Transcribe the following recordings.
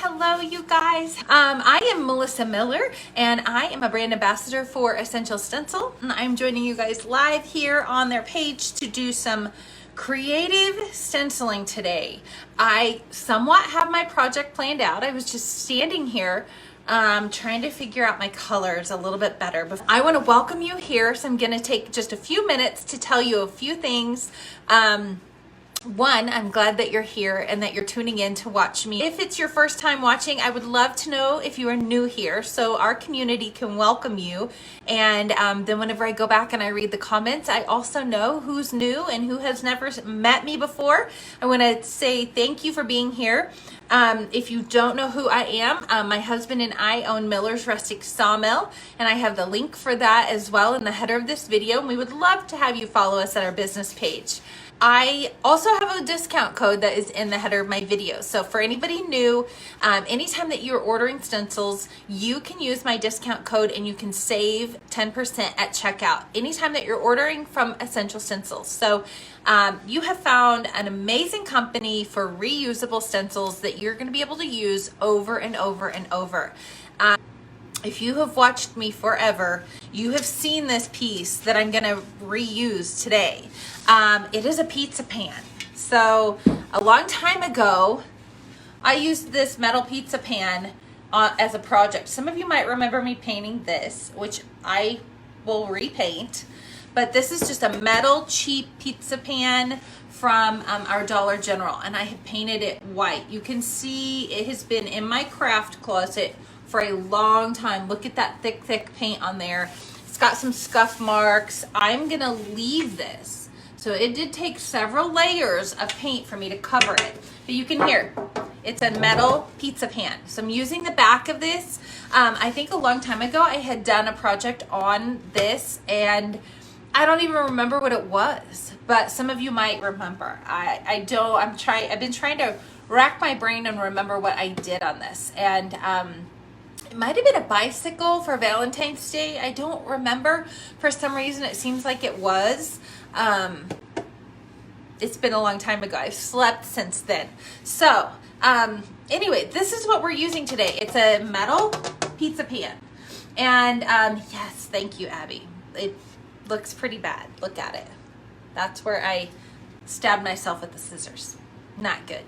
Hello, you guys. I am Melissa Miller, and I am a brand ambassador for Essential Stencil. And I'm joining you guys live here on their page to do some creative stenciling today. I somewhat have my project planned out. I was just standing here trying to figure out my colors a little bit better. But I want to welcome you here, so I'm going to take just a few minutes to tell you a few things. One, I'm glad that you're here and that you're tuning in to watch me. If it's your first time watching, I would love to know if you are new here so our community can welcome you. And then whenever I go back and I read the comments, I also know who's new and who has never met me before. I want to say thank you for being here. If you don't know who I am, my husband and I own Miller's Rustic Sawmill, and I have the link for that as well in the header of this video. And we would love to have you follow us at our business page. I also have a discount code that is in the header of my video. So for anybody new, anytime that you're ordering stencils, you can use my discount code and you can save 10% at checkout anytime that you're ordering from Essential Stencils. So you have found an amazing company for reusable stencils that you're going to be able to use over and over and over. If you have watched me forever, you have seen this piece that I'm going to reuse today. It is a pizza pan. So a long time ago, I used this metal pizza pan as a project. Some of you might remember me painting this, which I will repaint. But this is just a metal cheap pizza pan from our Dollar General, and I have painted it white. You can see it has been in my craft closet for a long time. Look at that thick paint on there. It's got some scuff marks. I'm gonna leave this. So it did take several layers of paint for me to cover it. But you can hear, it's a metal pizza pan. So I'm using the back of this. I think a long time ago I had done a project on this, and I don't even remember what it was, but some of you might remember. I've been trying to rack my brain and remember what I did on this. And it might have been a bicycle for Valentine's Day. I don't remember. For some reason, it seems like it was. It's been a long time ago. I've slept since then. So anyway, this is what we're using today. It's a metal pizza pan. And yes, thank you, Abby. It looks pretty bad. Look at it. That's where I stabbed myself with the scissors. Not good.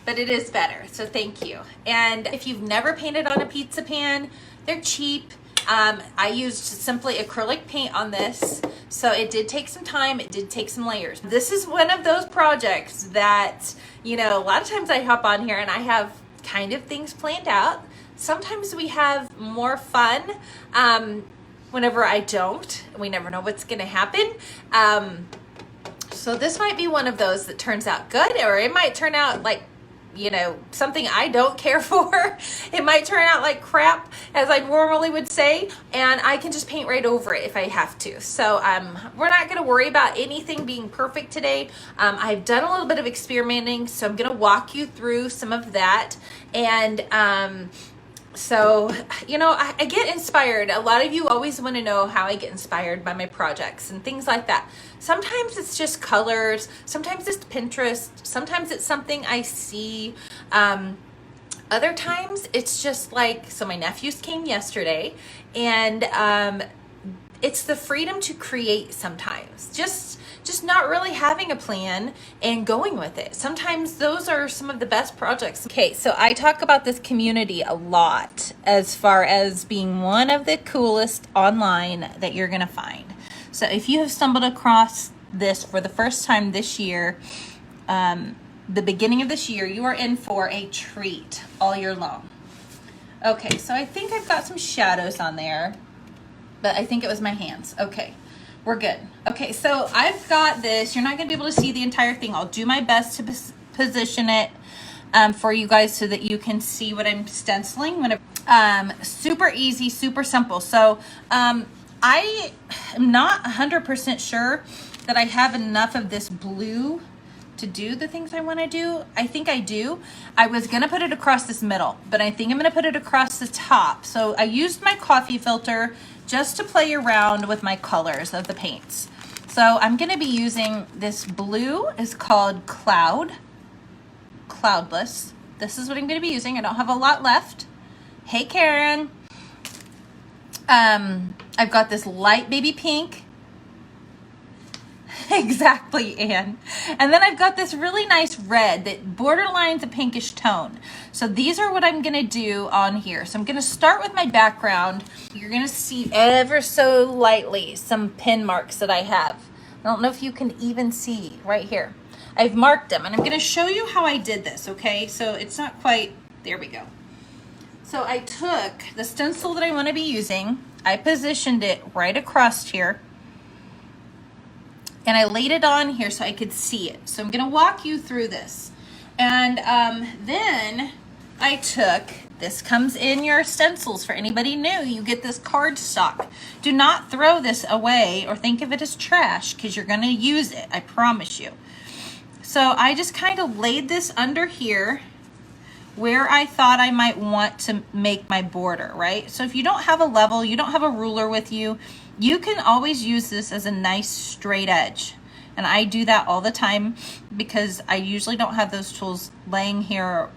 But it is better, so thank you. And if you've never painted on a pizza pan, they're cheap. I used simply acrylic paint on this, so it did take some time. It did take some layers. This is one of those projects that, you know, a lot of times I hop on here and I have kind of things planned out. Sometimes we have more fun whenever I don't. We never know what's going to happen. So this might be one of those that turns out good, or it might turn out like, you know, something I don't care for. It might turn out like crap, as I normally would say, and I can just paint right over it if I have to. So we're not going to worry about anything being perfect today. I've done a little bit of experimenting, so I'm going to walk you through some of that. And so, you know, I get inspired. A lot of you always want to know how I get inspired by my projects and things like that. Sometimes it's just colors. Sometimes it's Pinterest. Sometimes it's something I see. Other times it's just like, so my nephews came yesterday, and it's the freedom to create sometimes. Just not really having a plan and going with it. Sometimes those are some of the best projects. Okay, so I talk about this community a lot as far as being one of the coolest online that you're gonna find. So if you have stumbled across this for the first time this year, the beginning of this year, you are in for a treat all year long. Okay, so I think I've got some shadows on there, but I think it was my hands. Okay. We're good. Okay, so I've got this. You're not going to be able to see the entire thing. I'll do my best to position it for you guys so that you can see what I'm stenciling. Super easy, super simple. So I am not 100% sure that I have enough of this blue to do the things I want to do. I think I do. I was going to put it across this middle, but I think I'm going to put it across the top. So I used my coffee filter just to play around with my colors of the paints. So I'm going to be using this blue. Is called Cloudless. this is what I'm going to be using. I don't have a lot left. Hey, Karen. I've got this light baby pink. Exactly, Anne. And then I've got this really nice red that borderlines a pinkish tone. So these are what I'm gonna do on here. So I'm gonna start with my background. You're gonna see ever so lightly some pin marks that I have. I don't know if you can even see right here. I've marked them and I'm gonna show you how I did this, okay? So it's not quite, there we go. So I took the stencil that I wanna be using, I positioned it right across here, and I laid it on here so I could see it. So I'm gonna walk you through this. And then I took, this comes in your stencils for anybody new, you get this cardstock. Do not throw this away or think of it as trash because you're gonna use it, I promise you. So I just kind of laid this under here where I thought I might want to make my border, right? So if you don't have a level, you don't have a ruler with you, you can always use this as a nice straight edge. And I do that all the time because I usually don't have those tools laying here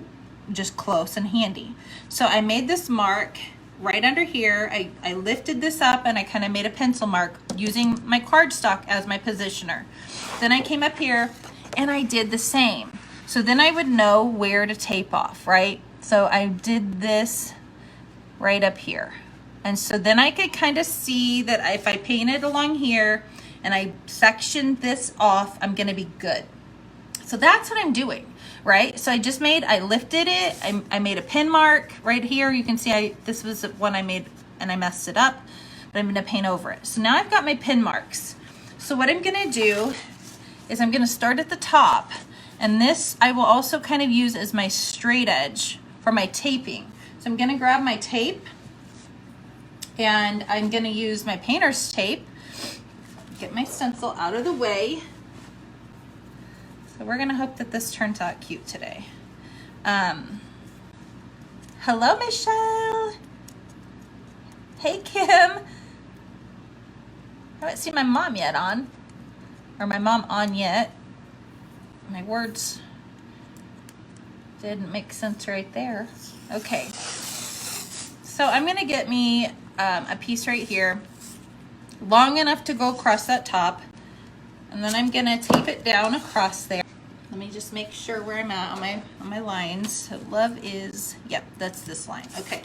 just close and handy. So I made this mark right under here. I lifted this up and I kind of made a pencil mark using my cardstock as my positioner. Then I came up here and I did the same. So then I would know where to tape off, right? So I did this right up here. And so then I could kind of see that if I painted along here and I sectioned this off, I'm gonna be good. So that's what I'm doing, right? So I lifted it, I made a pin mark right here. You can see this was the one I made and I messed it up, but I'm gonna paint over it. So now I've got my pin marks. So what I'm gonna do is I'm gonna start at the top, and this I will also kind of use as my straight edge for my taping. So I'm gonna grab my tape, and I'm gonna use my painter's tape, get my stencil out of the way. So we're gonna hope that this turns out cute today. Hello, Michelle. Hey, Kim. I haven't seen my mom yet on, or my mom on yet. My words didn't make sense right there. Okay. So I'm gonna get me a piece right here, long enough to go across that top, and then I'm gonna tape it down across there. Let me just make sure where I'm at on my lines. So love is, yep, that's this line. Okay.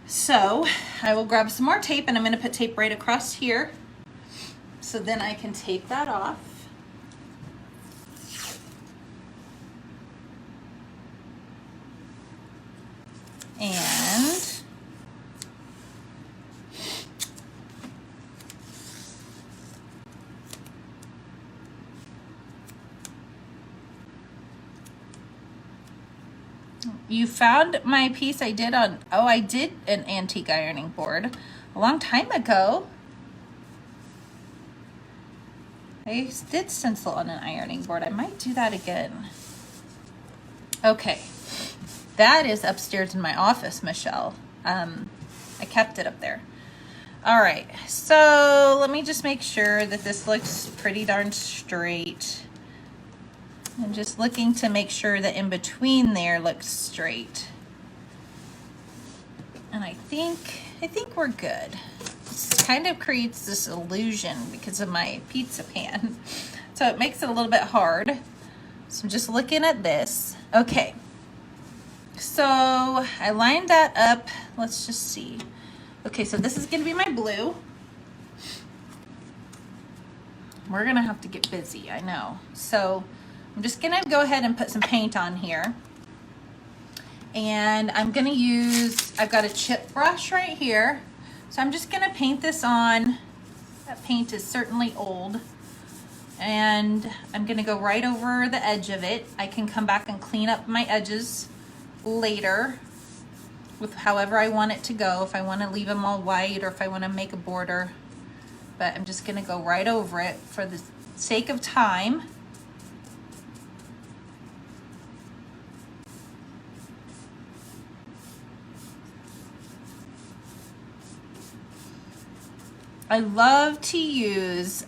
So I will grab some more tape and I'm gonna put tape right across here, so then I can tape that off. And you found my piece I did on, I did an antique ironing board a long time ago. I did stencil on an ironing board. I might do that again. Okay. That is upstairs in my office, Michelle. I kept it up there. All right, so let me just make sure that this looks pretty darn straight. I'm just looking to make sure that in between there looks straight. And I think we're good. This kind of creates this illusion because of my pizza pan. So it makes it a little bit hard. So I'm just looking at this. Okay. So I lined that up. Let's just see. Okay, so this is gonna be my blue. We're gonna have to get busy, I know. So I'm just gonna go ahead and put some paint on here. And I'm gonna use, I've got a chip brush right here. So I'm just gonna paint this on. That paint is certainly old. And I'm gonna go right over the edge of it. I can come back and clean up my edges later with however I want it to go, if I want to leave them all white or if I want to make a border, but I'm just going to go right over it for the sake of time. I love to use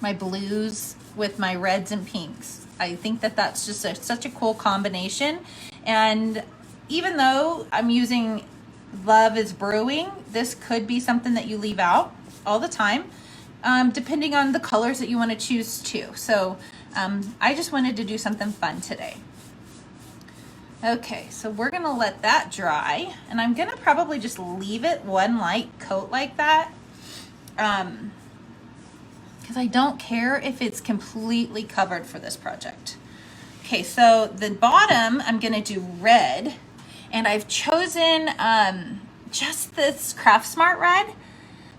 my blues with my reds and pinks. I think that that's just such a cool combination. And even though I'm using Love is Brewing, this could be something that you leave out all the time, depending on the colors that you want to choose too. So I just wanted to do something fun today. Okay, so we're gonna let that dry, and I'm gonna probably just leave it one light coat like that, because I don't care if it's completely covered for this project. Okay, so the bottom I'm gonna do red, and I've chosen just this Craft Smart red.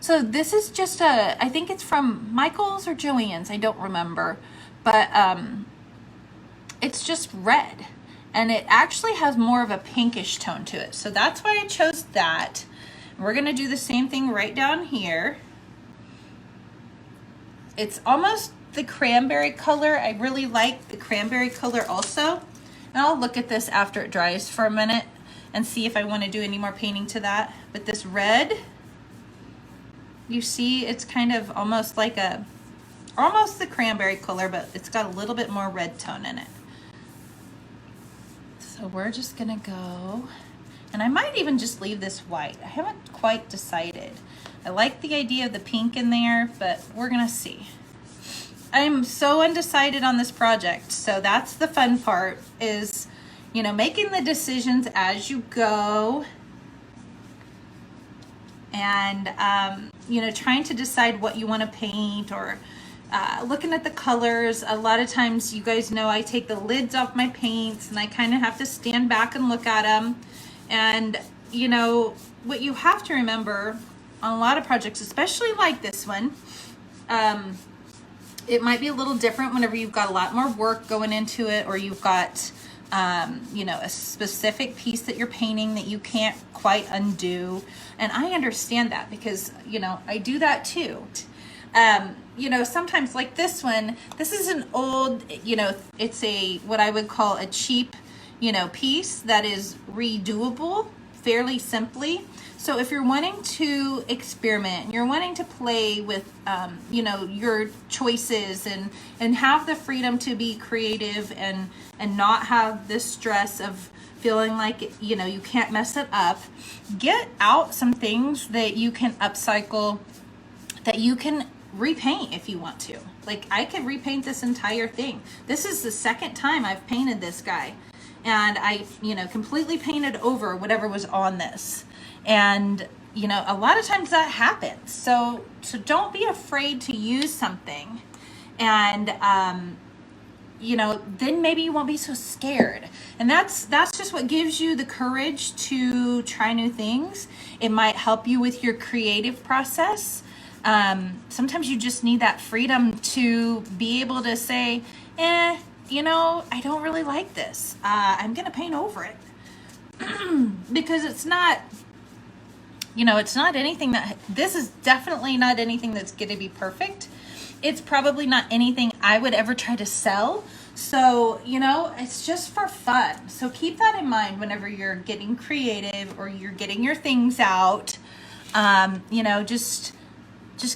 So this is just I think it's from Michael's or Joann's, I don't remember, but it's just red. And it actually has more of a pinkish tone to it. So that's why I chose that. We're gonna do the same thing right down here. It's almost the cranberry color. I really like the cranberry color also. And I'll look at this after it dries for a minute and see if I wanna do any more painting to that. But this red, you see it's kind of almost like almost the cranberry color, but it's got a little bit more red tone in it. So we're just gonna go, and I might even just leave this white. I haven't quite decided. I like the idea of the pink in there, but we're gonna see. I'm so undecided on this project, so that's the fun part, is, you know, making the decisions as you go, and you know, trying to decide what you want to paint, or looking at the colors. A lot of times, you guys know, I take the lids off my paints and I kind of have to stand back and look at them. And you know, what you have to remember on a lot of projects, especially like this one, it might be a little different whenever you've got a lot more work going into it, or you've got you know, a specific piece that you're painting that you can't quite undo. And I understand that, because, you know, I do that too. You know, sometimes like this one, this is an old, you know, it's what I would call a cheap, you know, piece that is redoable fairly simply. So if you're wanting to experiment, you're wanting to play with, you know, your choices, and have the freedom to be creative, and not have this stress of feeling like, you know, you can't mess it up, get out some things that you can upcycle, that you can repaint if you want to. Like, I could repaint this entire thing. This is the second time I've painted this guy, and I, you know, completely painted over whatever was on this. And, you know, a lot of times that happens. So don't be afraid to use something, and you know, then maybe you won't be so scared. And that's just what gives you the courage to try new things. It might help you with your creative process. Sometimes you just need that freedom to be able to say, you know, I don't really like this. I'm gonna paint over it. Because it's not, you know, it's not anything that, this is definitely not anything that's gonna be perfect. It's probably not anything I would ever try to sell. So, you know, it's just for fun. So keep that in mind whenever you're getting creative, or you're getting your things out. You know, just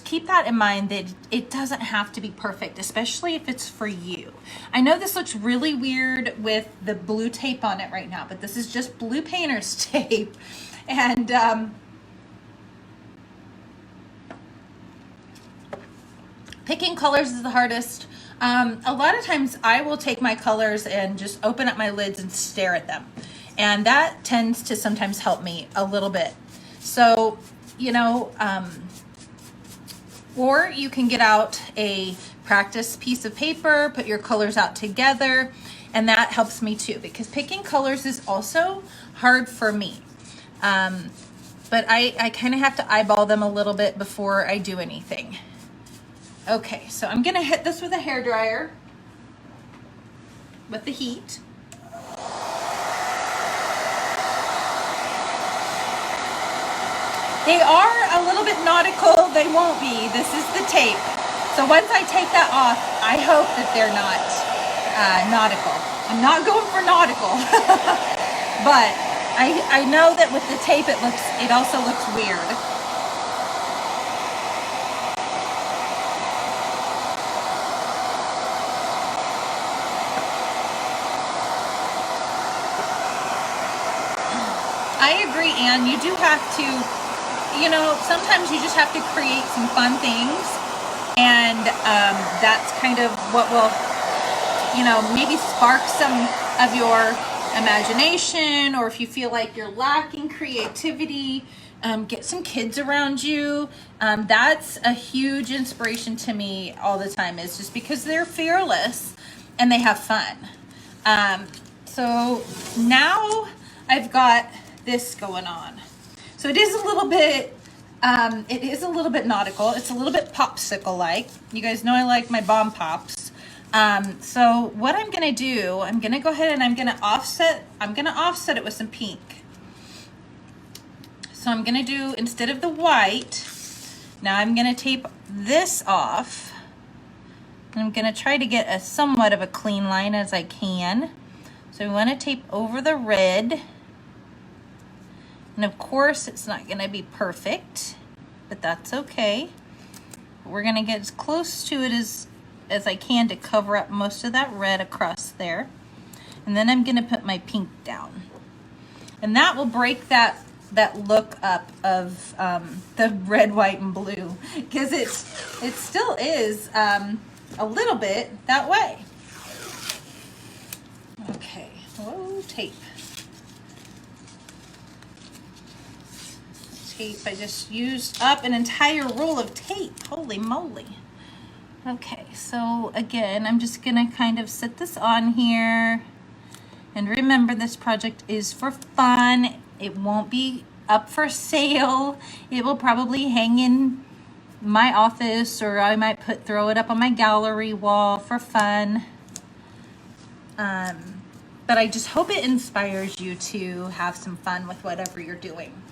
keep that in mind, that it doesn't have to be perfect, especially if it's for you. I know this looks really weird with the blue tape on it right now, but this is just blue painter's tape. And picking colors is the hardest. A lot of times I will take my colors and just open up my lids and stare at them. And that tends to sometimes help me a little bit. So, you know, or you can get out a practice piece of paper, put your colors out together, and that helps me too, because picking colors is also hard for me. But I kind of have to eyeball them a little bit before I do anything. Okay, so I'm gonna hit this with a hairdryer with the heat. They are a little bit nautical. They won't be. This is the tape. So once I take that off, I hope that they're not nautical. I'm not going for nautical, but I know that with the tape it also looks weird. I agree, Anne. You do have to, you know, sometimes you just have to create some fun things. And that's kind of what will, you know, maybe spark some of your imagination, or if you feel like you're lacking creativity, get some kids around you. That's a huge inspiration to me all the time, is just because they're fearless and they have fun. So now I've got this going on. So it is a little bit nautical. It's a little bit popsicle-like. You guys know I like my bomb pops. So what I'm gonna do, I'm gonna go ahead and I'm gonna offset it with some pink. So I'm gonna do, instead of the white, now I'm gonna tape this off. And I'm gonna try to get a somewhat of a clean line as I can. So we wanna tape over the red. And of course it's not gonna be perfect, but that's okay. We're gonna get as close to it as I can to cover up most of that red across there. And then I'm gonna put my pink down. And that will break that look up of the red, white, and blue, because it still is a little bit that way. Okay, whoa, tape. I just used up an entire roll of tape. Holy moly. Okay, so again, I'm just gonna kind of set this on here. And remember, this project is for fun. It won't be up for sale. It will probably hang in my office, or I might throw it up on my gallery wall for fun. But I just hope it inspires you to have some fun with whatever you're doing.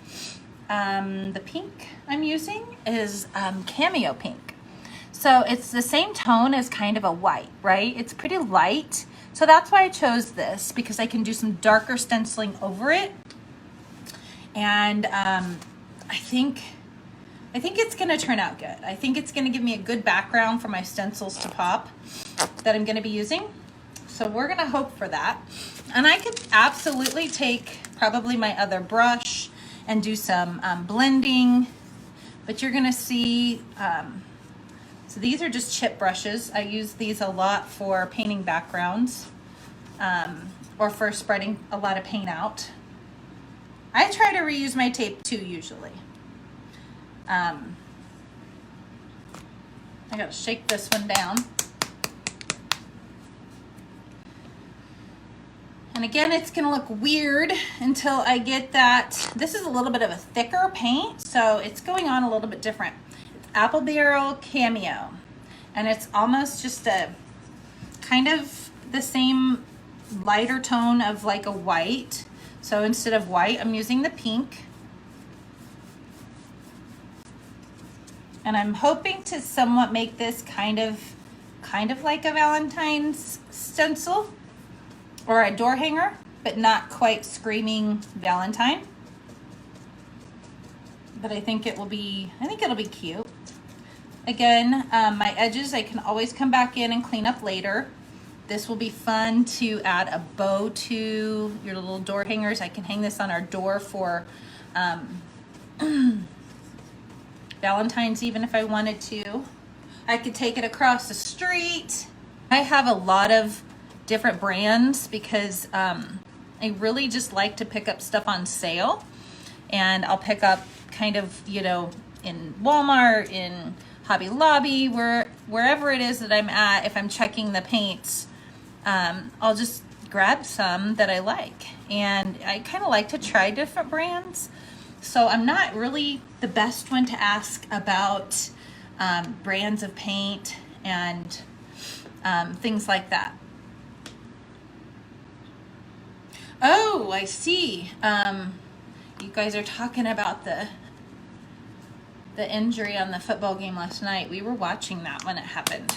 The pink I'm using is Cameo Pink. So it's the same tone as kind of a white, right? It's pretty light. So that's why I chose this, because I can do some darker stenciling over it. And I think it's gonna turn out good. I think it's gonna give me a good background for my stencils to pop that I'm gonna be using. So we're gonna hope for that. And I could absolutely take probably my other brush and do some blending, but you're gonna see, so these are just chip brushes. I use these a lot for painting backgrounds, or for spreading a lot of paint out. I try to reuse my tape too, usually. I gotta shake this one down. And again, it's gonna look weird until I get that. This is a little bit of a thicker paint, so it's going on a little bit different. It's Apple Barrel Cameo, and it's almost just a kind of the same lighter tone of like a white. So instead of white, I'm using the pink. And I'm hoping to somewhat make this kind of like a Valentine's stencil or a door hanger, but not quite screaming Valentine. But I think it'll be cute. Again, my edges I can always come back in and clean up later. This will be fun to add a bow to your little door hangers. I can hang this on our door for Valentine's, even if I wanted to. I could take it across the street. I have a lot of different brands because I really just like to pick up stuff on sale, and I'll pick up kind of, you know, in Walmart, in Hobby Lobby, wherever it is that I'm at. If I'm checking the paints, I'll just grab some that I like, and I kind of like to try different brands. So I'm not really the best one to ask about brands of paint and things like that. Oh, I see. You guys are talking about the injury on the football game last night. We were watching that when it happened.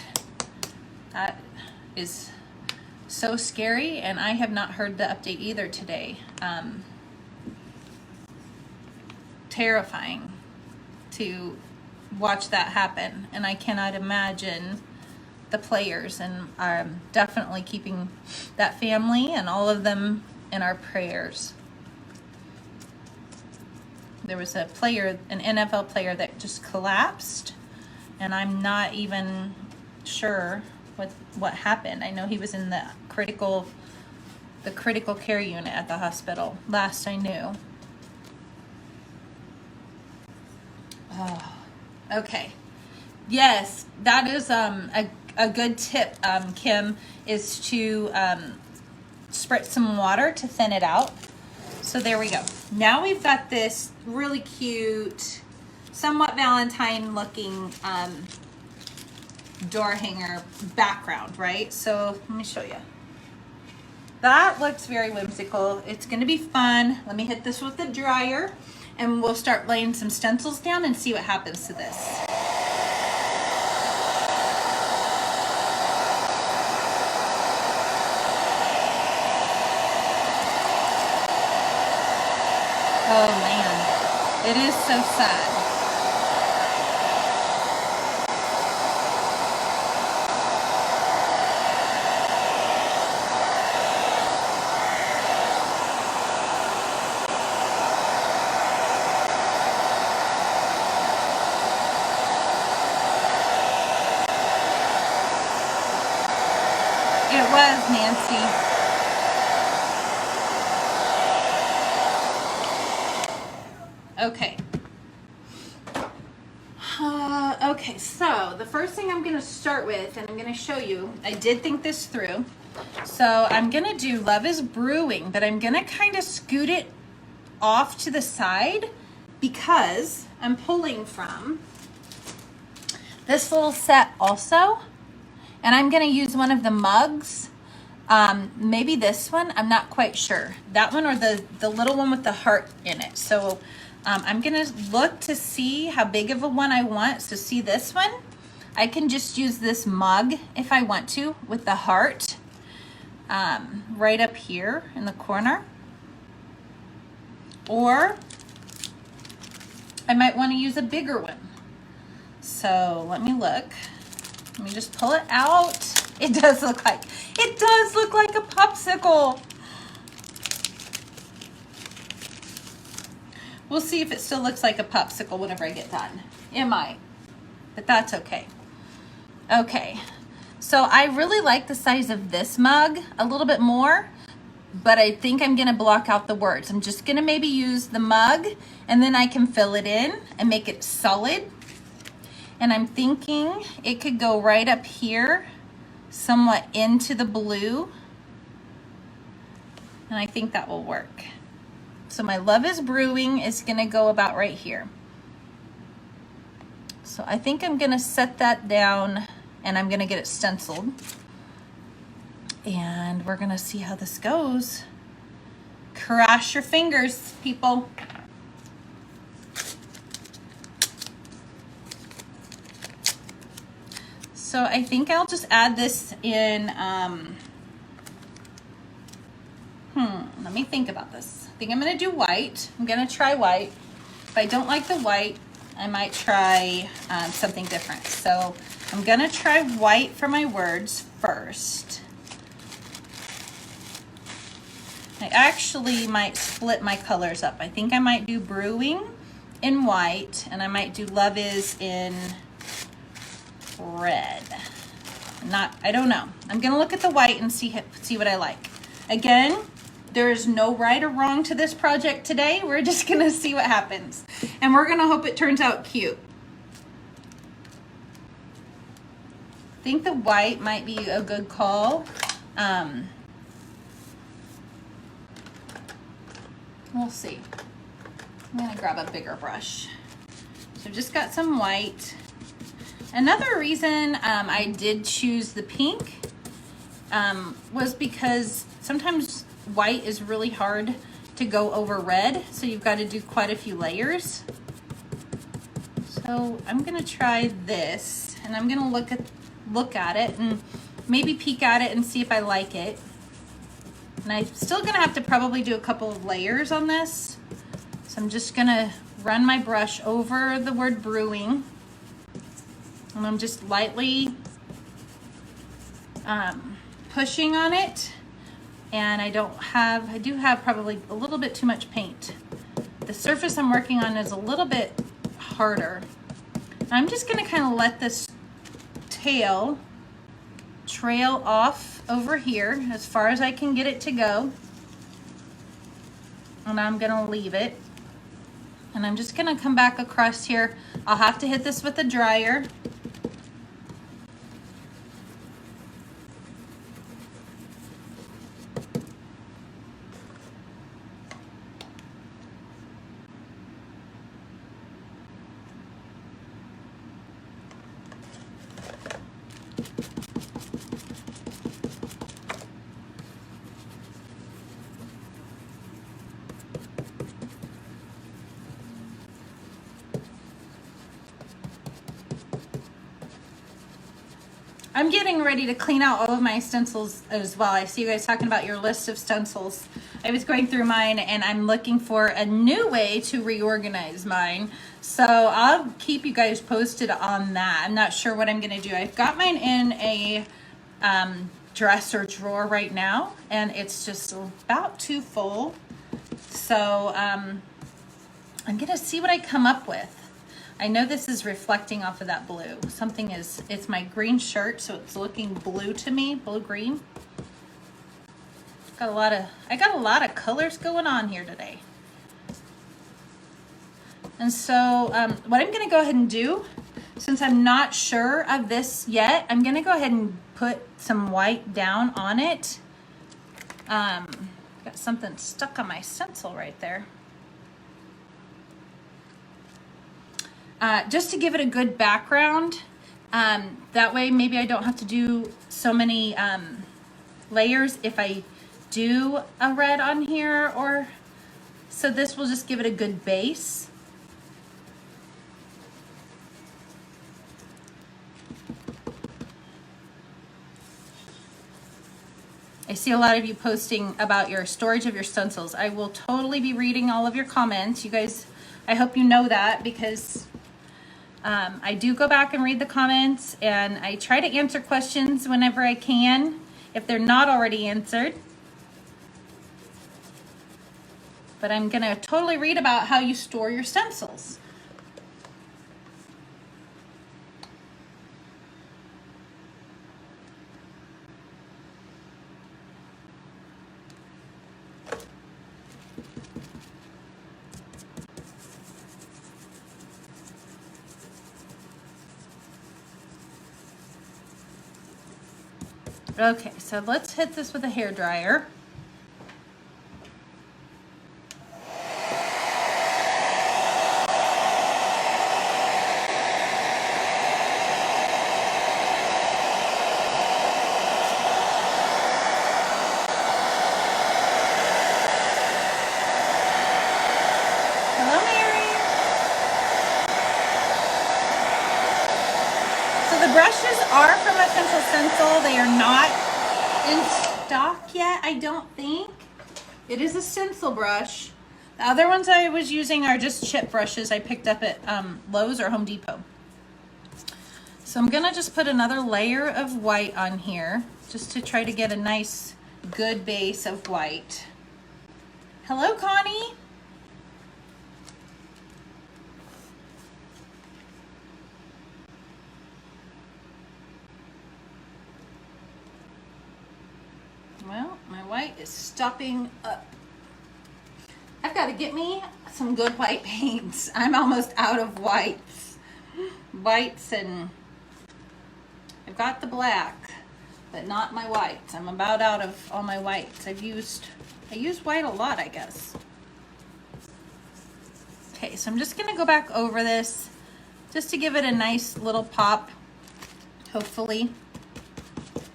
That is so scary, and I have not heard the update either today. Terrifying to watch that happen, and I cannot imagine the players, and I'm definitely keeping that family and all of them in our prayers. there was a player, an NFL player that just collapsed, and I'm not even sure what happened. I know he was in the critical care unit at the hospital, last I knew. Oh, okay. Yes, that is a good tip, Kim, is to spritz some water to thin it out. So there we go. Now we've got this really cute, somewhat Valentine looking door hanger background, right? So let me show you. That looks very whimsical. It's gonna be fun. Let me hit this with the dryer and we'll start laying some stencils down and see what happens to this. Oh man, it is so sad. It was, Nancy. Okay. Okay, so the first thing I'm going to start with, and I'm going to show you, I did think this through. So I'm going to do Love is Brewing, but I'm going to kind of scoot it off to the side because I'm pulling from this little set also. And I'm going to use one of the mugs. Maybe this one, I'm not quite sure. That one or the little one with the heart in it. So I'm gonna look to see how big of a one I want. So see this one? I can just use this mug if I want to with the heart right up here in the corner. Or I might want to use a bigger one. So let me look. Let me just pull it out. It does look like a popsicle. We'll see if it still looks like a popsicle whenever I get done. It might, but that's okay. Okay, so I really like the size of this mug a little bit more, but I think I'm gonna block out the words. I'm just gonna maybe use the mug and then I can fill it in and make it solid. And I'm thinking it could go right up here, somewhat into the blue. And I think that will work. So my Love is Brewing is gonna go about right here. So I think I'm gonna set that down and I'm gonna get it stenciled. And we're gonna see how this goes. Cross your fingers, people. So I think I'll just add this in, let me think about this. I think I'm gonna do white. I'm gonna try white. If I don't like the white, I might try something different. So I'm gonna try white for my words first. I actually might split my colors up. I think I might do Brewing in white and I might do Love is in red. I don't know. I'm gonna look at the white and see what I like. Again, there's no right or wrong to this project today. We're just gonna see what happens. And we're gonna hope it turns out cute. I think the white might be a good call. We'll see. I'm gonna grab a bigger brush. So I've just got some white. Another reason I did choose the pink was because sometimes white is really hard to go over red, so you've got to do quite a few layers. So I'm gonna try this, and I'm gonna look at it and maybe peek at it and see if I like it. And I'm still gonna have to probably do a couple of layers on this. So I'm just gonna run my brush over the word Brewing. And I'm just lightly pushing on it. And I do have probably a little bit too much paint. the surface I'm working on is a little bit harder. I'm just gonna kind of let this tail trail off over here as far as I can get it to go. And I'm gonna leave it. And I'm just gonna come back across here. I'll have to hit this with a dryer. I'm getting ready to clean out all of my stencils as well. I see you guys talking about your list of stencils. I was going through mine and I'm looking for a new way to reorganize mine. So I'll keep you guys posted on that. I'm not sure what I'm gonna do. I've got mine in a dresser drawer right now and it's just about too full. So I'm gonna see what I come up with. I know this is reflecting off of that blue. Something is, it's my green shirt, so it's looking blue to me, blue-green. I got a lot of colors going on here today. And so what I'm gonna go ahead and do, since I'm not sure of this yet, I'm gonna go ahead and put some white down on it. Got something stuck on my stencil right there. Just to give it a good background. That way maybe I don't have to do so many layers if I do a red on here, or so this will just give it a good base. I see a lot of you posting about your storage of your stencils. I will totally be reading all of your comments. You guys, I hope you know that, because I do go back and read the comments and I try to answer questions whenever I can, if they're not already answered. But I'm gonna totally read about how you store your stencils. Okay, so let's hit this with a hairdryer. Hello, Mary. So the brushes are from Essential Stencil. They are not in stock yet, I don't think. It is a stencil brush. The other ones I was using are just chip brushes I picked up at Lowe's or Home Depot. So I'm gonna just put another layer of white on here just to try to get a nice, good base of white. Hello, Connie. Well, my white is stopping up. I've got to get me some good white paints. I'm almost out of whites. And I've got the black, but not my whites. I'm about out of all my whites. I use white a lot, I guess. Okay, so I'm just gonna go back over this just to give it a nice little pop, hopefully.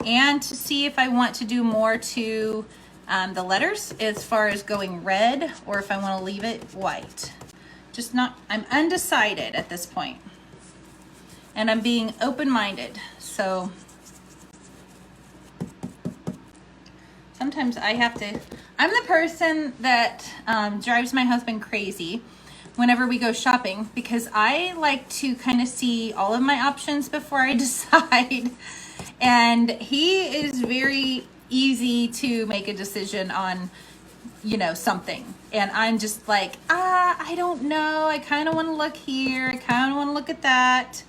And to see if I want to do more to the letters as far as going red, or if I want to leave it white. I'm undecided at this point. And I'm being open-minded. So sometimes I'm the person that drives my husband crazy whenever we go shopping, because I like to kind of see all of my options before I decide. And he is very easy to make a decision on you know, something. And I'm just like, I don't know. I kind of want to look here. I kind of want to look at that.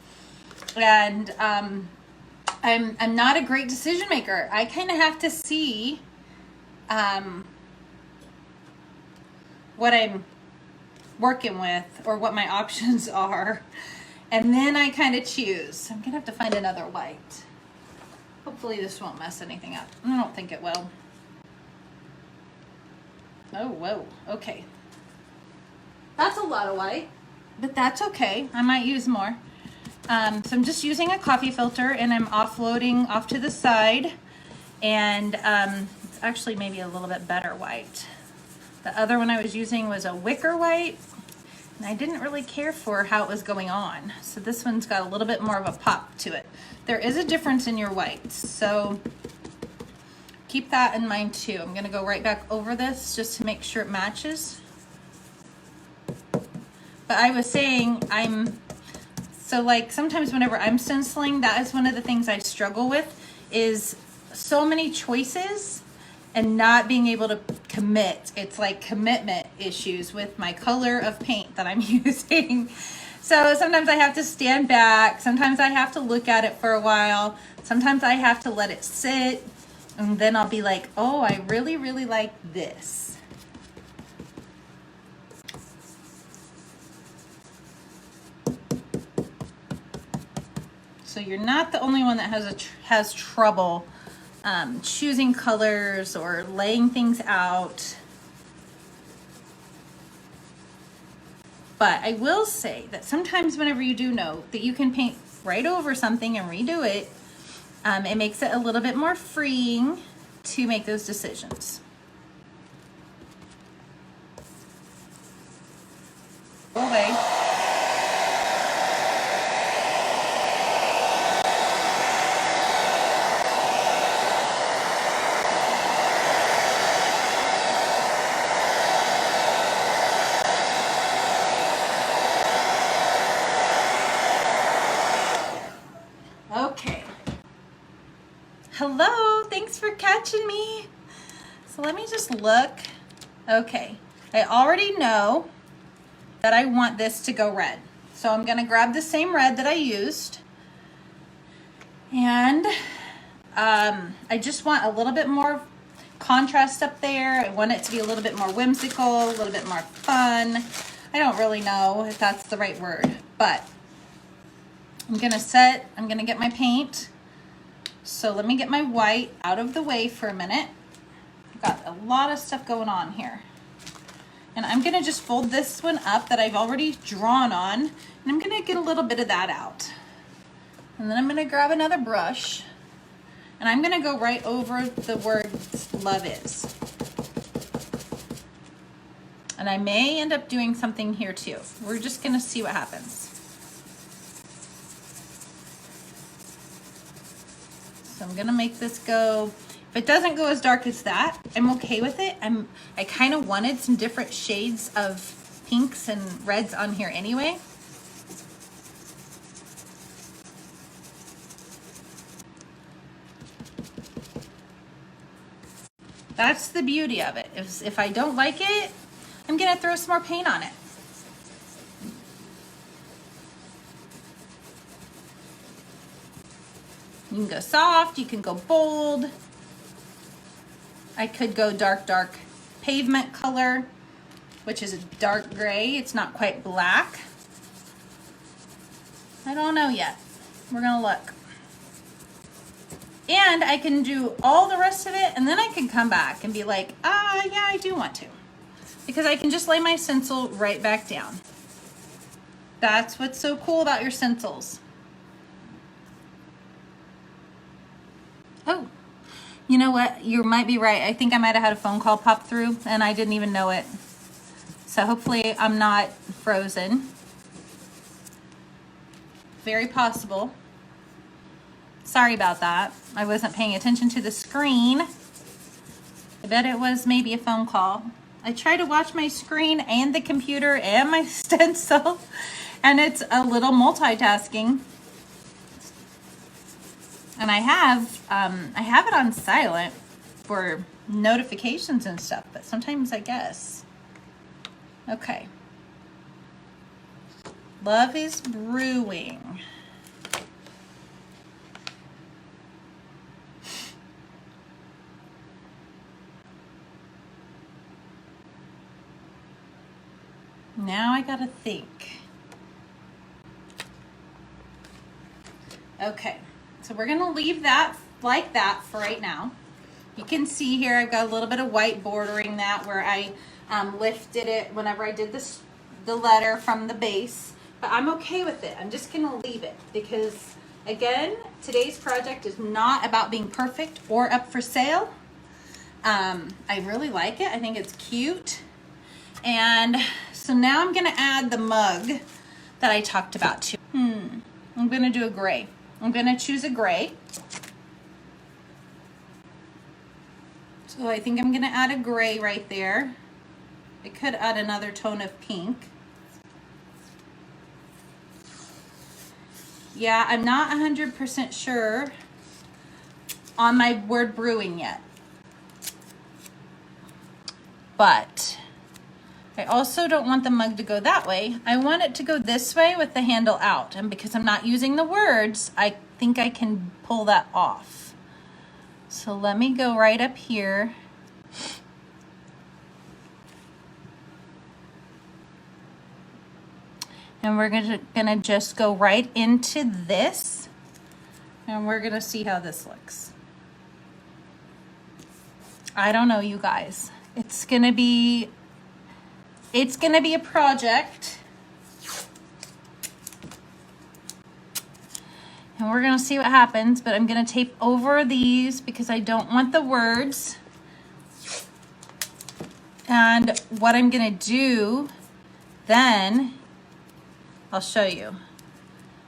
And I'm not a great decision maker. I kind of have to see what I'm working with or what my options are. And then I kind of choose. I'm going to have to find another white. Hopefully this won't mess anything up. I don't think it will. Oh, whoa. Okay. That's a lot of white, but that's okay. I might use more. So I'm just using a coffee filter and I'm offloading off to the side. And it's actually maybe a little bit better white. The other one I was using was a wicker white. And I didn't really care for how it was going on. So this one's got a little bit more of a pop to it. There is a difference in your whites. So keep that in mind too. I'm gonna go right back over this just to make sure it matches. But I was saying so like sometimes whenever I'm stenciling, that is one of the things I struggle with is so many choices and not being able to commit. It's like commitment issues with my color of paint that I'm using. So sometimes I have to stand back. Sometimes I have to look at it for a while. Sometimes I have to let it sit. And then I'll be like, oh, I really, really like this. So you're not the only one that has trouble choosing colors or laying things out. But I will say that sometimes whenever you do know that you can paint right over something and redo it, it makes it a little bit more freeing to make those decisions. Go away. Okay. Hello, thanks for catching me. So let me just look. Okay, I already know that I want this to go red. So I'm gonna grab the same red that I used. And I just want a little bit more contrast up there. I want it to be a little bit more whimsical, a little bit more fun. I don't really know if that's the right word, but I'm gonna get my paint. So let me get my white out of the way for a minute. I've got a lot of stuff going on here. And I'm gonna just fold this one up that I've already drawn on, and I'm gonna get a little bit of that out. And then I'm gonna grab another brush, and I'm gonna go right over the words love is. And I may end up doing something here too. We're just gonna see what happens. So I'm gonna make this go, if it doesn't go as dark as that, I'm okay with it. I kind of wanted some different shades of pinks and reds on here anyway. That's the beauty of it. If I don't like it, I'm gonna throw some more paint on it. You can go soft, you can go bold. I could go dark pavement color, which is a dark gray. It's not quite black. I don't know yet. We're gonna look. And I can do all the rest of it, and then I can come back and be like, yeah, I do want to. Because I can just lay my stencil right back down. That's what's so cool about your stencils. Oh, you know what? You might be right. I think I might have had a phone call pop through and I didn't even know it. So hopefully I'm not frozen. Very possible. Sorry about that. I wasn't paying attention to the screen. I bet it was maybe a phone call. I try to watch my screen and the computer and my stencil, and it's a little multitasking. And I have it on silent for notifications and stuff, but sometimes I guess. Okay. Love is brewing. Now I gotta think. Okay, so we're gonna leave that like that for right now. You can see here I've got a little bit of white bordering that where I lifted it whenever I did this, the letter from the base, but I'm okay with it. I'm just gonna leave it because again, today's project is not about being perfect or up for sale. I really like it. I think it's cute. And so now I'm gonna add the mug that I talked about too. I'm gonna do a gray. I'm gonna choose a gray. So I think I'm gonna add a gray right there. I could add another tone of pink. Yeah, I'm not 100% sure on my word brewing yet. But I also don't want the mug to go that way. I want it to go this way with the handle out. And because I'm not using the words, I think I can pull that off. So let me go right up here. And we're gonna just go right into this. And we're gonna see how this looks. I don't know, you guys. It's gonna be a project. And we're gonna see what happens, but I'm gonna tape over these because I don't want the words. And what I'm gonna do then, I'll show you.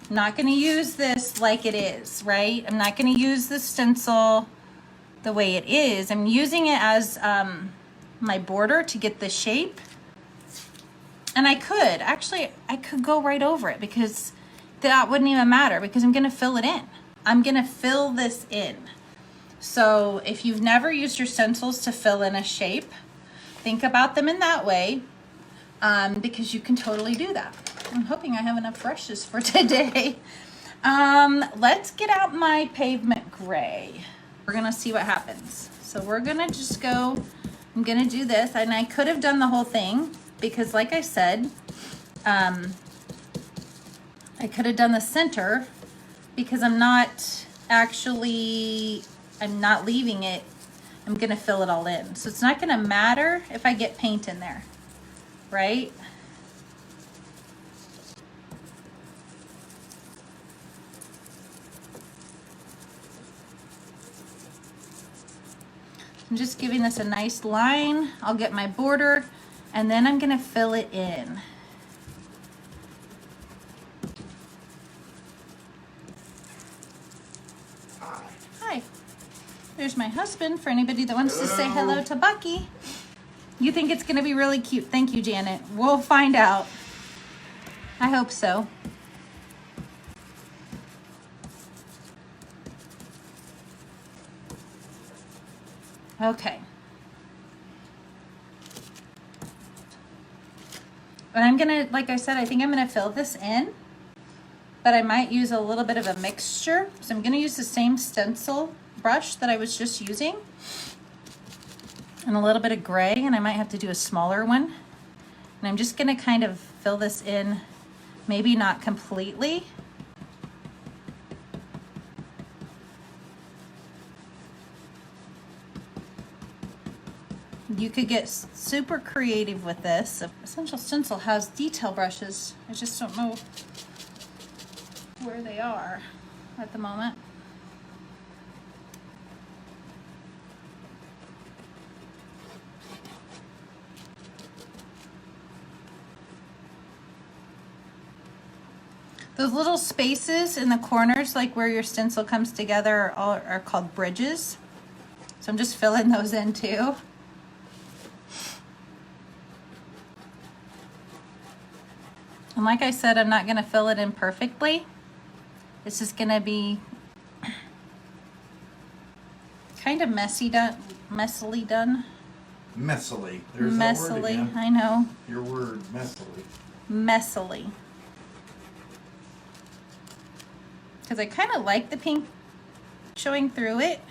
I'm not gonna use this like it is, right? I'm not gonna use the stencil the way it is. I'm using it as my border to get the shape. And I could go right over it because that wouldn't even matter because I'm gonna fill it in. I'm gonna fill this in. So if you've never used your stencils to fill in a shape, think about them in that way because you can totally do that. I'm hoping I have enough brushes for today. Let's get out my pavement gray. We're gonna see what happens. So we're gonna just go, I'm gonna do this, and I could have done the whole thing because like I said, I could have done the center because I'm not leaving it. I'm gonna fill it all in. So it's not gonna matter if I get paint in there, right? I'm just giving this a nice line. I'll get my border and then I'm gonna fill it in. Hi, there's my husband for anybody that wants to say hello to Bucky. You think it's gonna be really cute. Thank you, Janet. We'll find out. I hope so. Okay. And I'm gonna, like I said, I think I'm gonna fill this in, but I might use a little bit of a mixture. So I'm gonna use the same stencil brush that I was just using and a little bit of gray, and I might have to do a smaller one. And I'm just gonna kind of fill this in, maybe not completely. You could get super creative with this. Essential Stencil has detail brushes. I just don't know where they are at the moment. Those little spaces in the corners, like where your stencil comes together, are called bridges. So I'm just filling those in too. And like I said, I'm not gonna fill it in perfectly. It's just gonna be kind of messy messily done. Messily. There's that word Messily, again. I know. Your word, messily. Messily. Because I kind of like the pink showing through it.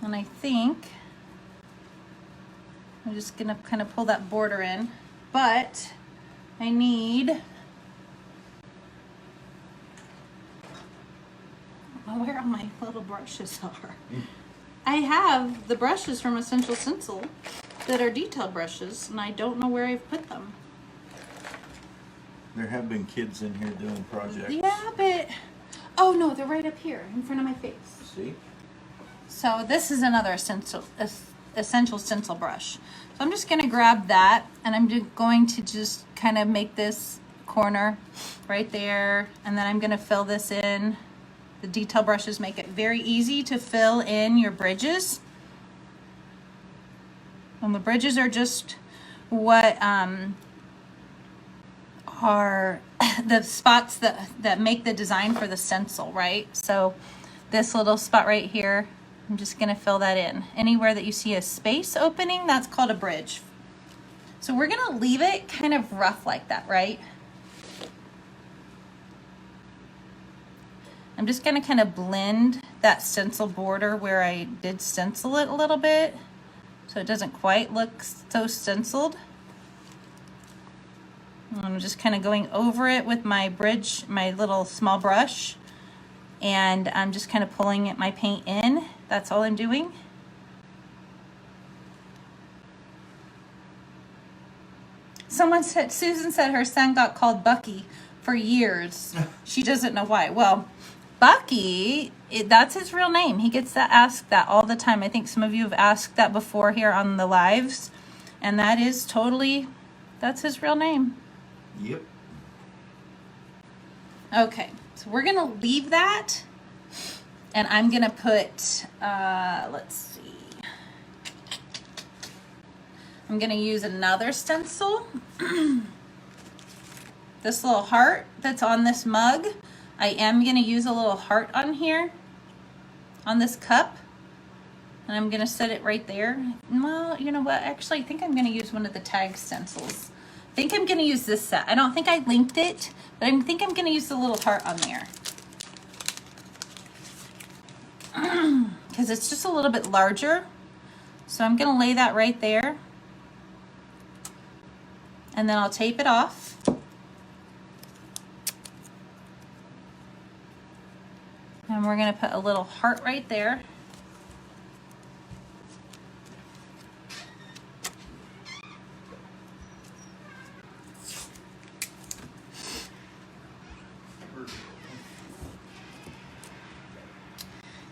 And I think I'm just gonna kind of pull that border in, but I need, I don't know where all my little brushes are. I have the brushes from Essential Stencil that are detail brushes, and I don't know where I've put them. There have been kids in here doing projects. Yeah, but, oh no, they're right up here in front of my face. See? So this is another essential stencil brush. So I'm just gonna grab that, and I'm just going to just kind of make this corner right there, and then I'm gonna fill this in. The detail brushes make it very easy to fill in your bridges. And the bridges are just what are the spots that make the design for the stencil, right? So this little spot right here, I'm just gonna fill that in. Anywhere that you see a space opening, that's called a bridge. So we're gonna leave it kind of rough like that, right? I'm just gonna kind of blend that stencil border where I did stencil it a little bit, so it doesn't quite look so stenciled. I'm just kind of going over it with my bridge, my little small brush, and I'm just kind of pulling my paint in. That's all I'm doing. Someone said, Susan said her son got called Bucky for years. She doesn't know why. Well, Bucky, that's his real name. He gets asked that all the time. I think some of you have asked that before here on the lives, and that is totally, that's his real name. Yep. Okay, so we're gonna leave that, and I'm gonna put, let's see. I'm gonna use another stencil. This little heart that's on this mug, I am gonna use a little heart on here, on this cup, and I'm gonna set it right there. Well, you know what, actually I think I'm gonna use one of the tag stencils. I think I'm gonna use this set. I don't think I linked it, but I think I'm gonna use the little heart on there. Because it's just a little bit larger. So I'm gonna lay that right there. And then I'll tape it off. And we're gonna put a little heart right there.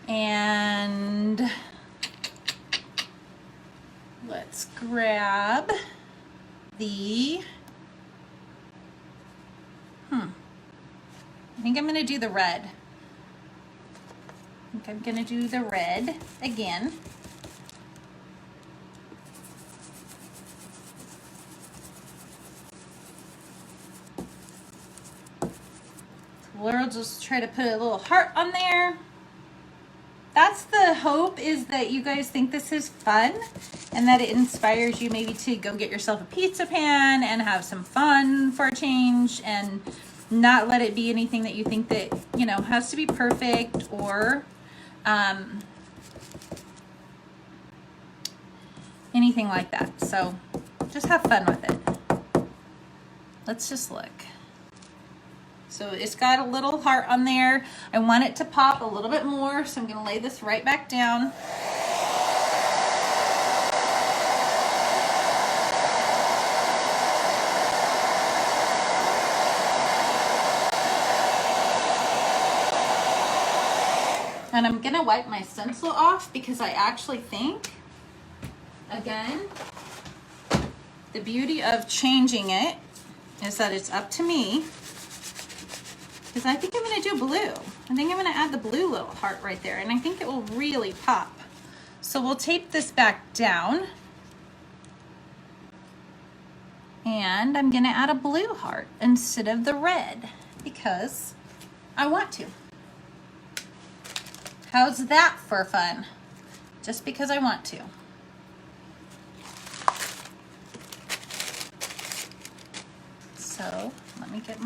And let's grab the, I think I'm gonna do the red. I think I'm gonna do the red again. We'll just try to put a little heart on there. That's the hope, is that you guys think this is fun and that it inspires you maybe to go get yourself a pizza pan and have some fun for a change, and not let it be anything that you think that, you know, has to be perfect or anything like that. So just have fun with it. Let's just look. So it's got a little heart on there. I want it to pop a little bit more, so I'm gonna lay this right back down. And I'm gonna wipe my stencil off, because I actually think, again, the beauty of changing it is that it's up to me. Because I think I'm going to do blue. I think I'm going to add the blue little heart right there, and I think it will really pop. So we'll tape this back down. And I'm going to add a blue heart instead of the red, because I want to. How's that for fun? Just because I want to. So let me get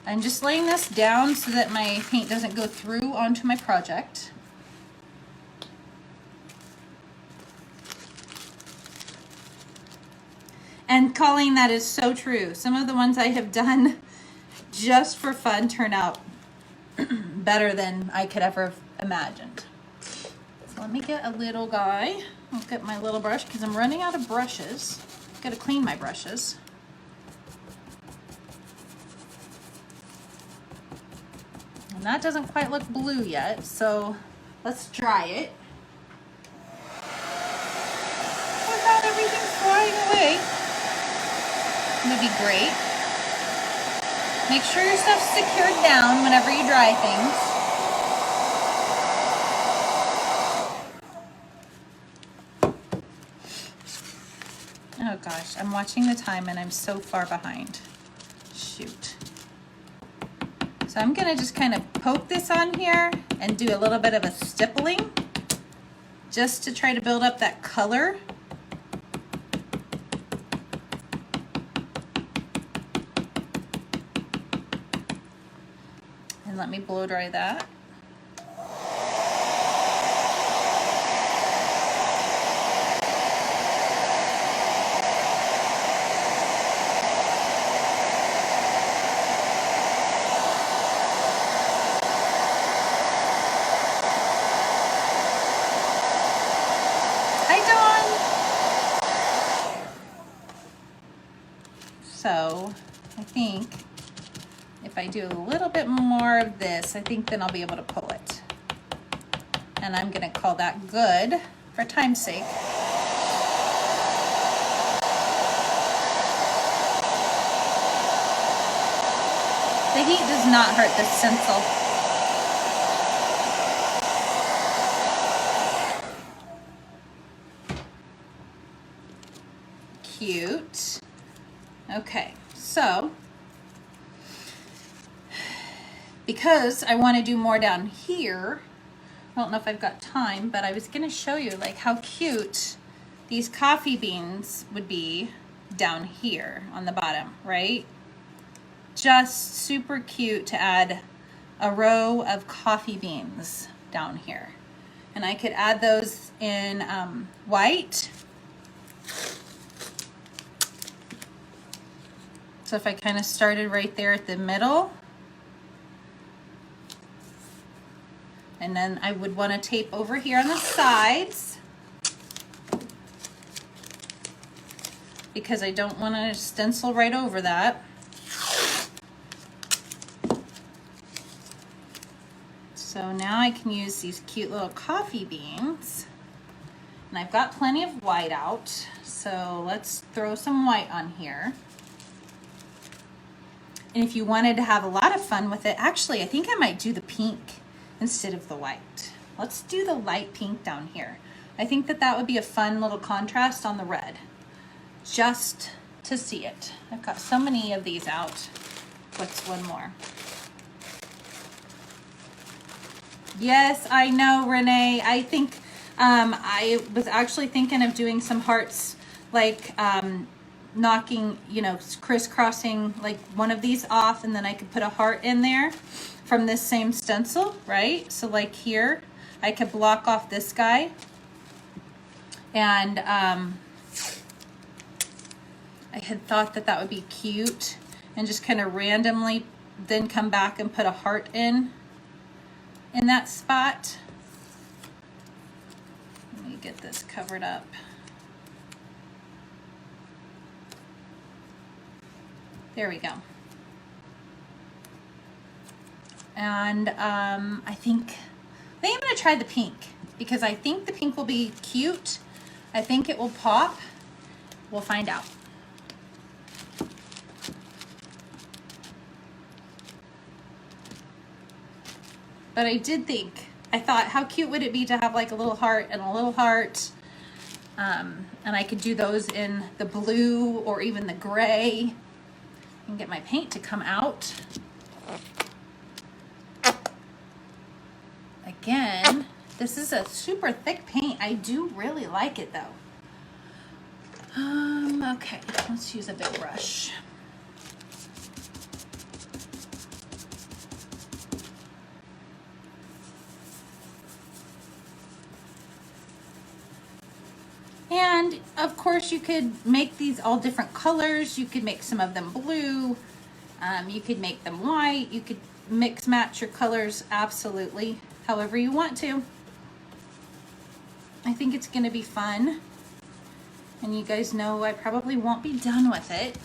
I'm just laying this down so that my paint doesn't go through onto my project. And Colleen, that is so true. Some of the ones I have done just for fun turn out better than I could ever have imagined. So let me get a little guy. I'll get my little brush because I'm running out of brushes. Got to clean my brushes. And that doesn't quite look blue yet, so let's try it. Without everything flying away. Would be great. Make sure your stuff's secured down whenever you dry things. Oh gosh, I'm watching the time and I'm so far behind. Shoot. So I'm gonna just kind of poke this on here and do a little bit of a stippling just to try to build up that color. And let me blow dry that. So I think if I do a little bit more of this, I think then I'll be able to pull it. And I'm gonna call that good for time's sake. The heat does not hurt this stencil. Cute. Okay, so because I want to do more down here, I don't know if I've got time, but I was going to show you like how cute these coffee beans would be down here on the bottom, right? Just super cute to add a row of coffee beans down here. And I could add those in white. So if I kind of started right there at the middle, and then I would want to tape over here on the sides because I don't want to stencil right over that. So now I can use these cute little coffee beans, and I've got plenty of white out, so let's throw some white on here. And if you wanted to have a lot of fun with it, actually, I think I might do the pink instead of the white. Let's do the light pink down here. I think that that would be a fun little contrast on the red, just to see it. I've got so many of these out. What's one more? Yes, I know, Renee. I think I was actually thinking of doing some hearts, like knocking, you know, crisscrossing like one of these off, and then I could put a heart in there from this same stencil, right? So like here, I could block off this guy, and I had thought that that would be cute, and just kind of randomly then come back and put a heart in that spot. Let me get this covered up. There we go. And I think I'm gonna try the pink because I think the pink will be cute. I think it will pop. We'll find out. But I did think, I thought, how cute would it be to have like a little heart and a little heart? And I could do those in the blue or even the gray. And get my paint to come out. again, this is a super thick paint. I do really like it though. Okay, let's use a big brush. And of course you could make these all different colors. You could make some of them blue. You could make them white. You could mix match your colors absolutely however you want to. I think it's going to be fun. And you guys know I probably won't be done with it.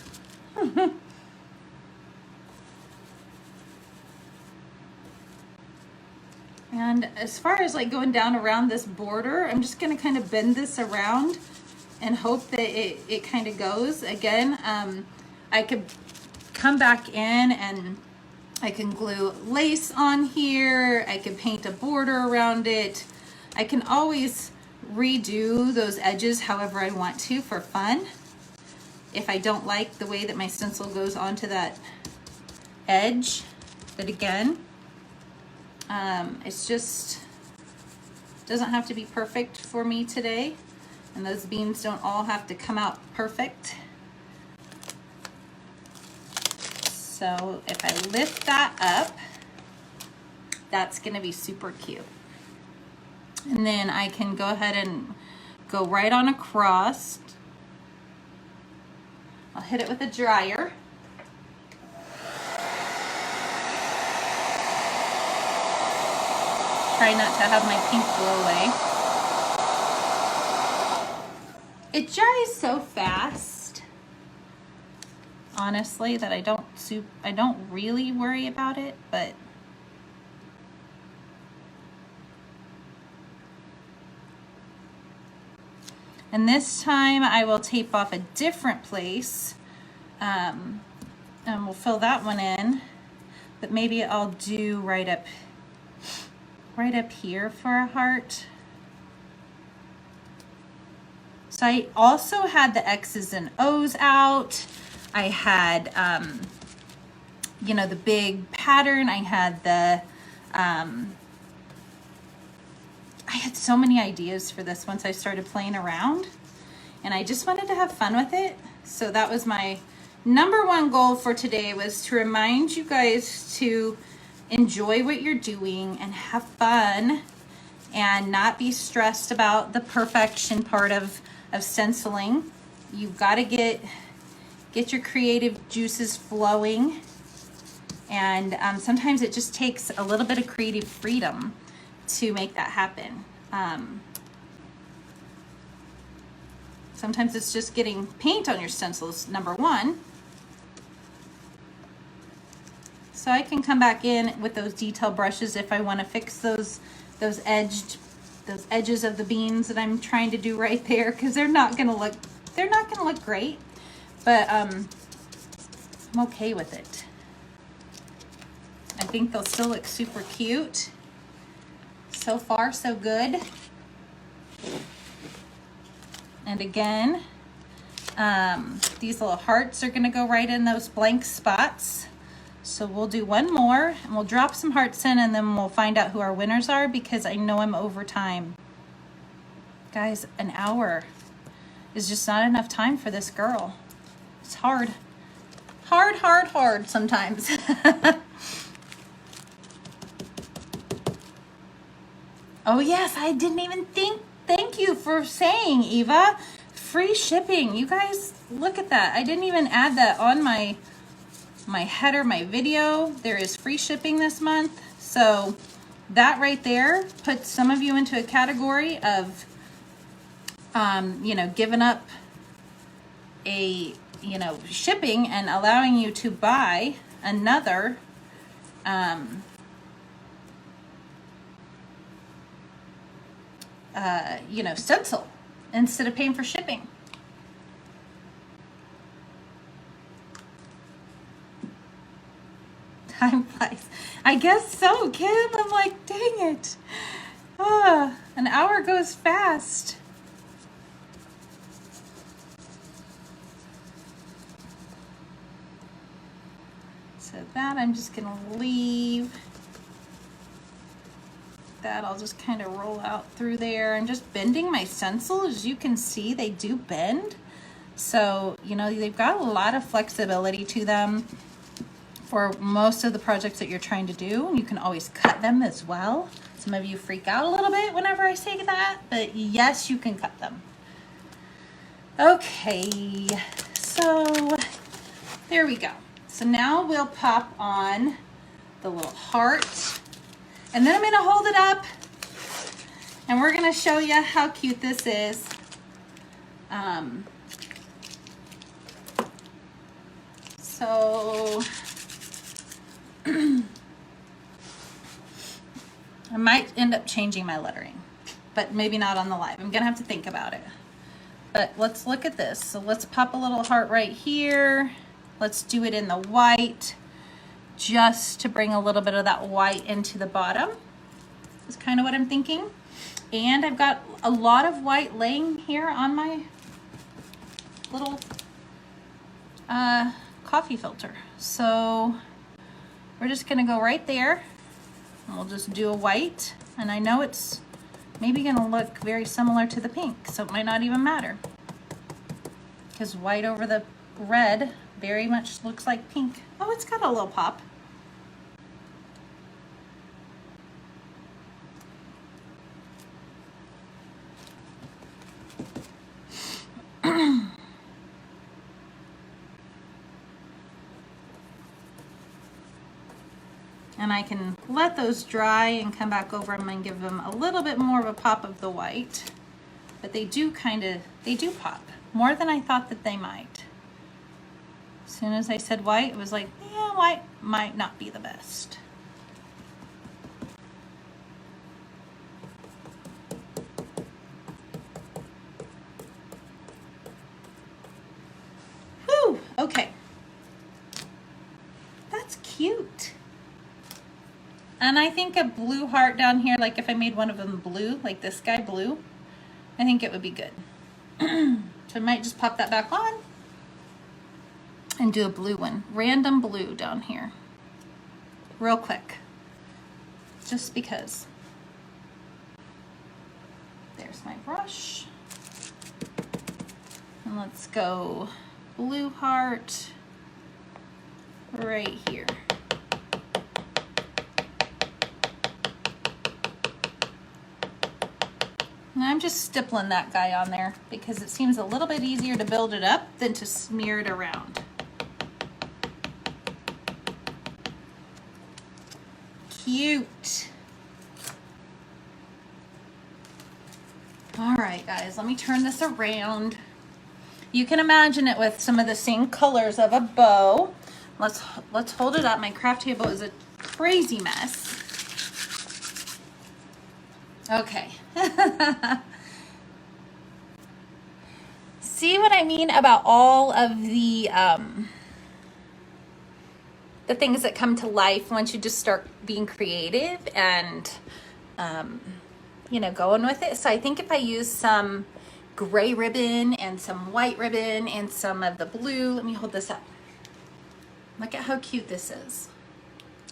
And as far as like going down around this border, I'm just going to kind of bend this around and hope that it kind of goes. Again, I could come back in and I can glue lace on here. I could paint a border around it. I can always redo those edges however I want to for fun. If I don't like the way that my stencil goes onto that edge, but again, it's just doesn't have to be perfect for me today, and those beans don't all have to come out perfect. So if I lift that up, that's going to be super cute. And then I can go ahead and go right on across. I'll hit it with a dryer. Try not to have my pink blow away. It dries so fast, honestly, that I don't really worry about it, but and this time I will tape off a different place, and we'll fill that one in, but maybe I'll do right up here for a heart. So I also had the X's and O's out. I had, you know, the big pattern. I had the, I had so many ideas for this once I started playing around, and I just wanted to have fun with it. So that was my #1 goal for today, was to remind you guys to enjoy what you're doing and have fun and not be stressed about the perfection part of stenciling. You've got to get your creative juices flowing, and sometimes it just takes a little bit of creative freedom to make that happen. Sometimes it's just getting paint on your stencils, #1. So I can come back in with those detail brushes if I want to fix those edges of the beans that I'm trying to do right there, because they're not gonna look great, but I'm okay with it. I think they'll still look super cute. So far, so good. And again, these little hearts are gonna go right in those blank spots. So we'll do one more and we'll drop some hearts in, and then we'll find out who our winners are, because I know I'm over time. Guys, an hour is just not enough time for this girl. It's hard. Hard sometimes. Oh yes, I didn't even think. Thank you for saying, Eva. Free shipping. You guys, look at that. I didn't even add that on my header, my video. There is free shipping this month. So that right there puts some of you into a category of, you know, giving up shipping and allowing you to buy another, stencil instead of paying for shipping. Time flies. I guess so, Kim. I'm like, dang it. An hour goes fast. So that I'm just gonna leave. like that. I'll just kind of roll out through there and just bending my stencil. As you can see, they do bend. So, you know, they've got a lot of flexibility to them for most of the projects that you're trying to do. You can always cut them as well. Some of you freak out a little bit whenever I say that, but yes, you can cut them. Okay, so there we go. So now we'll pop on the little heart, and then I'm gonna hold it up and we're gonna show you how cute this is. So I might end up changing my lettering, but maybe not on the live. I'm gonna have to think about it. But let's look at this. So let's pop a little heart right here. Let's do it in the white, just to bring a little bit of that white into the bottom. Is kind of what I'm thinking. And I've got a lot of white laying here on my little coffee filter. So we're just gonna go right there, and we'll just do a white. And I know it's maybe gonna look very similar to the pink, so it might not even matter, because white over the red very much looks like pink. Oh, it's got a little pop. And I can let those dry and come back over them and give them a little bit more of a pop of the white. But they do pop more than I thought that they might. As soon as I said white, it was like, yeah, white might not be the best. Whew, okay. That's cute. And I think a blue heart down here, like if I made one of them blue, like this guy blue, I think it would be good. So I might just pop that back on and do a blue one. Random blue down here. Real quick. Just because. There's my brush. And let's go blue heart right here. And I'm just stippling that guy on there because it seems a little bit easier to build it up than to smear it around. Cute. All right, guys, let me turn this around. You can imagine it with some of the same colors of a bow. Let's hold it up. My craft table is a crazy mess. Okay. See what I mean about all of the things that come to life once you just start being creative and you know, going with it. So I think if I use some gray ribbon and some white ribbon and some of the blue, let me hold this up. Look at how cute this is.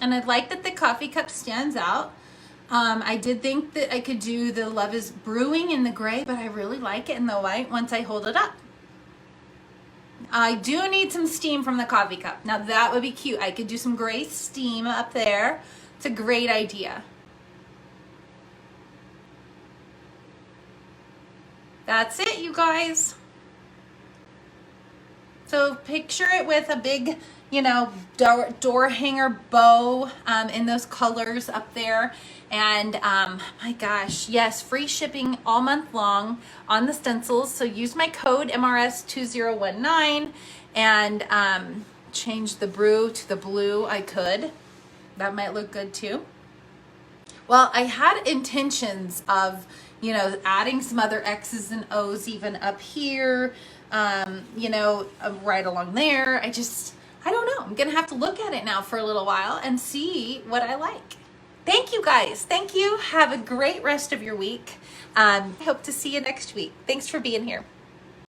And I like that the coffee cup stands out. I did think that I could do the Love is Brewing in the gray, but I really like it in the white once I hold it up. I do need some steam from the coffee cup. Now that would be cute. I could do some gray steam up there. It's a great idea. That's it, you guys. So picture it with a big, you know, door hanger bow in those colors up there. And my gosh, yes, free shipping all month long on the stencils. So use my code MRS2019 and change the brew to the blue. I could. That might look good too. Well, I had intentions of, you know, adding some other X's and O's even up here, you know, right along there. I don't know. I'm going to have to look at it now for a little while and see what I like. Thank you guys. Thank you. Have a great rest of your week. I hope to see you next week. Thanks for being here.